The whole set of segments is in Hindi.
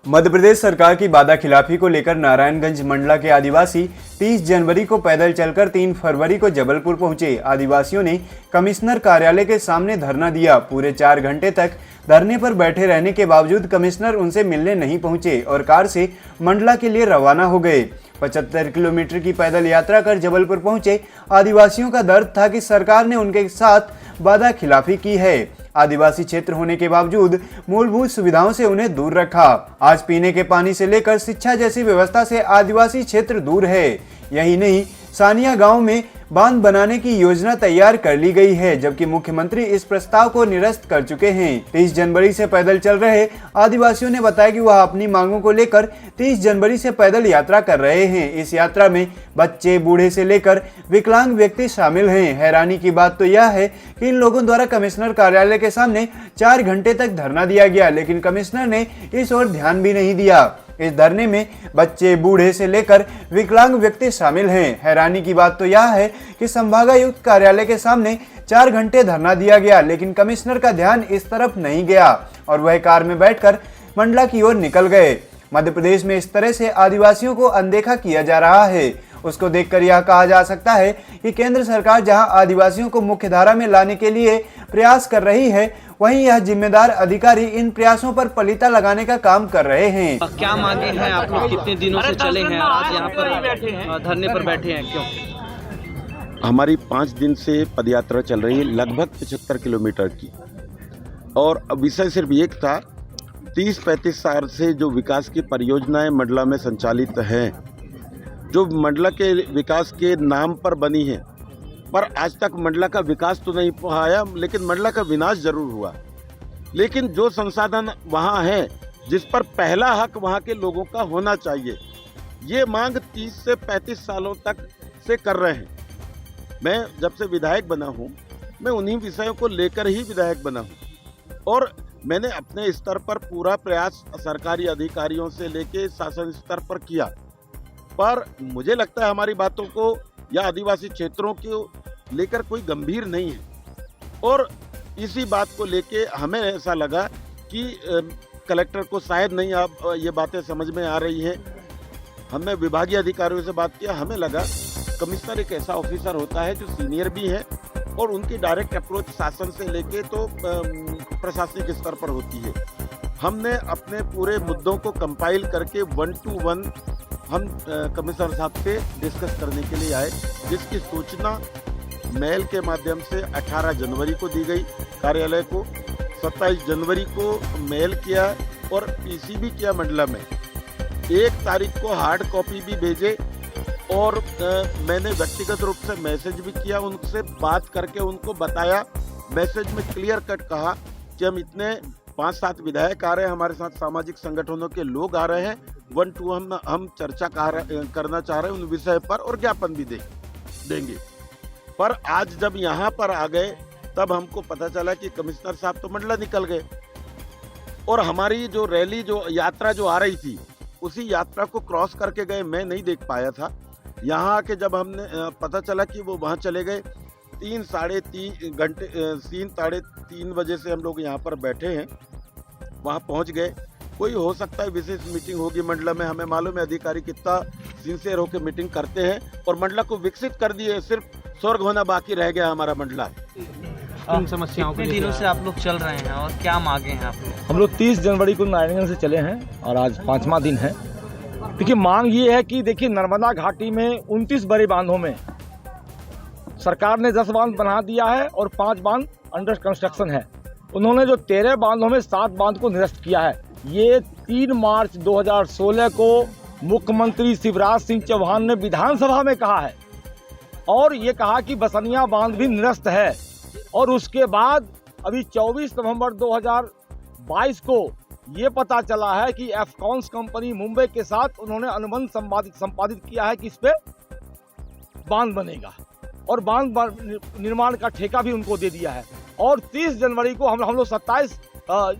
मध्य प्रदेश सरकार की वादा खिलाफी को लेकर नारायणगंज मंडला के आदिवासी 30 जनवरी को पैदल चलकर 3 फरवरी को जबलपुर पहुंचे। आदिवासियों ने कमिश्नर कार्यालय के सामने धरना दिया। पूरे 4 घंटे तक धरने पर बैठे रहने के बावजूद कमिश्नर उनसे मिलने नहीं पहुंचे और कार से मंडला के लिए रवाना हो गए। 75 किलोमीटर की पैदल यात्रा कर जबलपुर पहुंचे आदिवासियों का दर्द था कि सरकार ने उनके साथ वादा खिलाफी की है। आदिवासी क्षेत्र होने के बावजूद मूलभूत सुविधाओं से उन्हें दूर रखा। आज पीने के पानी से लेकर शिक्षा जैसी व्यवस्था से आदिवासी क्षेत्र दूर है। यही नहीं, सानिया गांव में बांध बनाने की योजना तैयार कर ली गई है, जबकि मुख्यमंत्री इस प्रस्ताव को निरस्त कर चुके हैं। 30 जनवरी से पैदल चल रहे आदिवासियों ने बताया कि वह अपनी मांगों को लेकर 30 जनवरी से पैदल यात्रा कर रहे हैं। इस यात्रा में बच्चे, बूढ़े से लेकर विकलांग व्यक्ति शामिल हैं। हैरानी की बात तो यह है कि इन लोगों द्वारा कमिश्नर कार्यालय के सामने 4 घंटे तक धरना दिया गया, लेकिन कमिश्नर ने इस ओर ध्यान भी नहीं दिया। इस धरने में बच्चे, बूढ़े से लेकर विकलांग व्यक्ति शामिल हैं। हैरानी की बात तो यह है कि संभागायुक्त कार्यालय के सामने 4 घंटे धरना दिया गया, लेकिन कमिश्नर का ध्यान इस तरफ नहीं गया और वह कार में बैठकर मंडला की ओर निकल गए। मध्य प्रदेश में इस तरह से आदिवासियों को अनदेखा किया जा रहा है, उसको देखकर यह कहा जा सकता है कि केंद्र सरकार जहां आदिवासियों को मुख्यधारा में लाने के लिए प्रयास कर रही है, वहीं यह जिम्मेदार अधिकारी इन प्रयासों पर पलीता लगाने का काम कर रहे हैं। क्या मांगे हैं आप लोग? कितने दिनों से चले हैं और आज यहाँ पर धरने पर बैठे हैं, क्यों? हमारी 5 दिन से पदयात्रा चल रही है, लगभग 75 किलोमीटर की। और विषय सिर्फ एक था, 30-35 साल से जो विकास की परियोजनाएं मंडला में संचालित हैं, जो मंडला के विकास के नाम पर बनी है, पर आज तक मंडला का विकास तो नहीं आया, लेकिन मंडला का विनाश जरूर हुआ। लेकिन जो संसाधन वहाँ है, जिस पर पहला हक वहाँ के लोगों का होना चाहिए, ये मांग 30 से 35 सालों तक से कर रहे हैं। मैं जब से विधायक बना हूँ, मैं उन्हीं विषयों को लेकर ही विधायक बना हूँ और मैंने अपने स्तर पर पूरा प्रयास सरकारी अधिकारियों से लेके शासन स्तर पर किया, पर मुझे लगता है हमारी बातों को या आदिवासी क्षेत्रों को लेकर कोई गंभीर नहीं है। और इसी बात को लेके हमें ऐसा लगा कि कलेक्टर को शायद नहीं अब ये बातें समझ में आ रही हैं। हमने विभागीय अधिकारियों से बात किया, हमें लगा कमिश्नर एक ऐसा ऑफिसर होता है जो सीनियर भी है और उनकी डायरेक्ट अप्रोच शासन से लेके तो प्रशासनिक स्तर पर होती है। हमने अपने पूरे मुद्दों को कंपाइल करके 1 to 1 हम कमिश्नर साहब से डिस्कस करने के लिए आए, जिसकी सूचना मेल के माध्यम से 18 जनवरी को दी गई कार्यालय को, 27 जनवरी को मेल किया और पीसी भी किया मंडला में। 1 तारीख को हार्ड कॉपी भी भेजे और मैंने व्यक्तिगत रूप से मैसेज भी किया, उनसे बात करके उनको बताया। मैसेज में क्लियर कट कहा कि हम इतने 5-7 विधायक आ रहे हैं, हमारे साथ सामाजिक संगठनों के लोग आ रहे हैं, 1 to 1 हम चर्चा करना चाह रहे हैं उन विषय पर और ज्ञापन भी देंगे। पर आज जब यहाँ पर आ गए तब हमको पता चला कि कमिश्नर साहब तो मंडला निकल गए और हमारी जो रैली, जो यात्रा जो आ रही थी, उसी यात्रा को क्रॉस करके गए। मैं नहीं देख पाया था। यहाँ आके जब हमने पता चला कि वो वहाँ चले गए, 3-3.5 घंटे 3-3:30 बजे से हम लोग यहाँ पर बैठे हैं, वहाँ पहुँच गए। कोई हो सकता है विशेष मीटिंग होगी मंडला में, हमें मालूम है अधिकारी कितना सिंसियर होकर मीटिंग करते हैं और मंडला को विकसित कर दिए। सिर्फ स्वर्ग होना बाकी रह गया हमारा मंडला। किन समस्याओं कितने दिनों से आप लोग चल रहे हैं और क्या मांगे हैं आप लोग? हम लोग 30 जनवरी को नारायणगंज से चले हैं और आज 5वां दिन है। देखिए, मांग ये है कि देखिए, नर्मदा घाटी में 29 बड़े बांधों में सरकार ने 10 बांध बना दिया है और 5 बांध अंडर कंस्ट्रक्शन है। उन्होंने जो 13 बांधों में 7 बांध को निरस्त किया है। ये 3 मार्च 2016 को मुख्यमंत्री शिवराज सिंह चौहान ने विधानसभा में कहा है और ये कहा कि बसनिया बांध भी निरस्त है। और उसके बाद अभी 24 नवंबर 2022 को ये पता चला है कि एफकॉन्स कंपनी मुंबई के साथ उन्होंने अनुबंध संपादित किया है कि इस पे बांध बनेगा और बांध निर्माण का ठेका भी उनको दे दिया है। और 30 जनवरी को हम लोग 27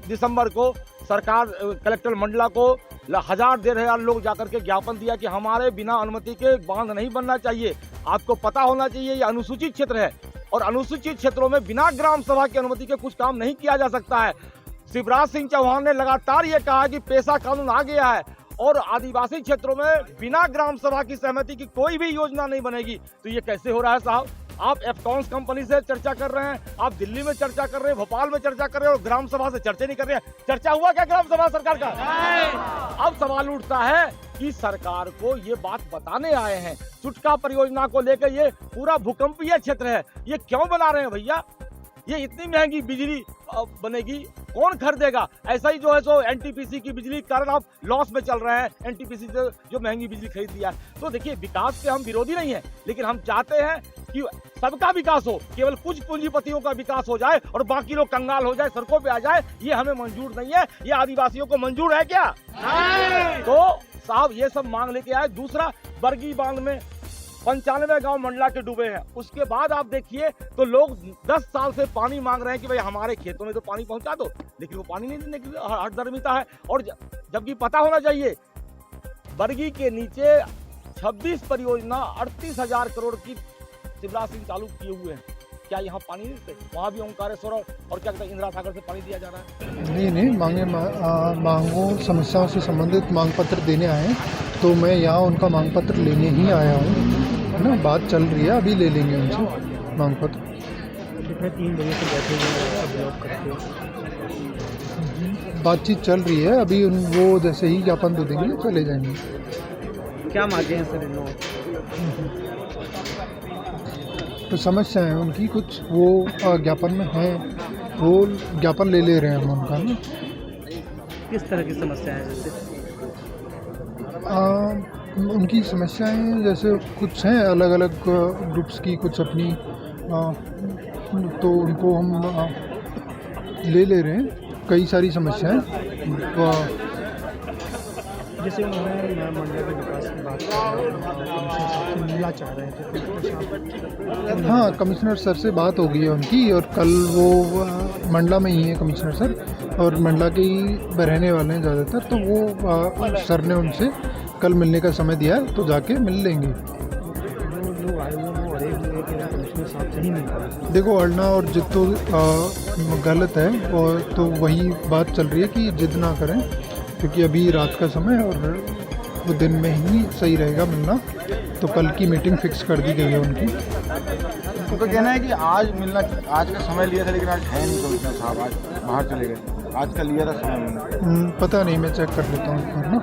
दिसंबर को सरकार कलेक्टर मंडला को 1000-1500 लोग जाकर के ज्ञापन दिया कि हमारे बिना अनुमति के बांध नहीं बनना चाहिए। आपको पता होना चाहिए ये अनुसूचित क्षेत्र है और अनुसूचित क्षेत्रों में बिना ग्राम सभा की अनुमति के कुछ काम नहीं किया जा सकता है। शिवराज सिंह चौहान ने लगातार ये कहा कि पेशा कानून आ गया है और आदिवासी क्षेत्रों में बिना ग्राम सभा की सहमति की कोई भी योजना नहीं बनेगी। तो ये कैसे हो रहा है साहब? आप एफकॉन्स कंपनी से चर्चा कर रहे हैं, आप दिल्ली में चर्चा कर रहे हैं, भोपाल में चर्चा कर रहे हैं और ग्राम सभा से चर्चा नहीं कर रहे हैं। चर्चा हुआ क्या ग्राम सभा सरकार का? अब सवाल उठता है कि सरकार को ये बात बताने आए हैं, चुटका परियोजना को लेकर ये पूरा भूकंपीय क्षेत्र है, ये क्यों बना रहे हैं भैया? ये इतनी महंगी बिजली बनेगी, कौन खरीदेगा? ऐसा ही जो है सो एनटीपीसी की बिजली के कारण आप लॉस में चल रहे हैं, एनटीपीसी से जो महंगी बिजली खरीद लिया है। तो देखिए, विकास के हम विरोधी नहीं है, लेकिन हम चाहते हैं कि सबका विकास हो, केवल कुछ पूंजीपतियों का विकास हो जाए और बाकी लोग कंगाल हो जाए, सड़कों पे आ जाए, ये हमें मंजूर नहीं है। ये आदिवासियों को मंजूर है क्या? तो साहब ये सब मांग लेके आए। दूसरा, बरगी बांध में 95 गांव मंडला के डूबे हैं। उसके बाद आप देखिए तो लोग 10 साल से पानी मांग रहे हैं कि भाई हमारे खेतों में तो पानी पहुंचा दो, लेकिन वो पानी नहीं देने की हठधर्मिता है। और जबकि पता होना चाहिए, बरगी के नीचे 26 परियोजना 38,000 करोड़ की शिवराज सिंह चालू किए हुए हैं। क्या यहाँ पानी नहीं देते? वहाँ भी ओंकारेश्वर और क्या कहते हैं इंदिरा सागर से पानी दिया जा रहा है। नहीं मांगों समस्याओं से संबंधित मांग पत्र देने आए हैं, तो मैं यहाँ उनका मांग पत्र लेने ही आया हूँ, है ना। बात चल रही है, अभी ले लेंगे उनसे मांग पत्र। कितने 3 बजे से बैठे हुए हैं ब्लॉक करके? बातचीत चल रही है, अभी वो जैसे ही ज्ञापन दे देंगे चले जाएंगे। क्या मांगे हैं सर इन लोग? तो समस्या है उनकी कुछ, वो ज्ञापन में है, वो ज्ञापन ले रहे हैं हम उनका ना। किस तरह की समस्या है? जैसे उनकी समस्याएं जैसे कुछ हैं अलग अलग ग्रुप्स की, कुछ अपनी, तो उनको हम ले रहे हैं। कई सारी समस्याएं, जैसे उन्होंने मंडला के विकास की बात की, मिलना चाह रहे थे। हाँ, कमिश्नर सर से बात हो गई है उनकी, और कल वो मंडला में ही है कमिश्नर सर, और मंडला के ही रहने वाले हैं ज़्यादातर, तो वो सर ने उनसे कल मिलने का समय दिया है, तो जाके मिल लेंगे। लोग आए हुए अड़े हुए कि कमिश्नर साहब सही नहीं कर। देखो, अड़ना और जिद तो गलत है, और तो वही बात चल रही है कि जिद ना करें, क्योंकि अभी रात का समय है और वो दिन में ही सही रहेगा मिलना। तो कल की मीटिंग फिक्स कर दी गई है उनकी। तो कहना है कि आज मिलना, आज का समय लिया था, लेकिन आज है नहीं कमिश्नर साहब, आज बाहर चले गए। आज का लिया था समय मिलना। पता नहीं, मैं चेक कर लेता हूँ एक बार ना।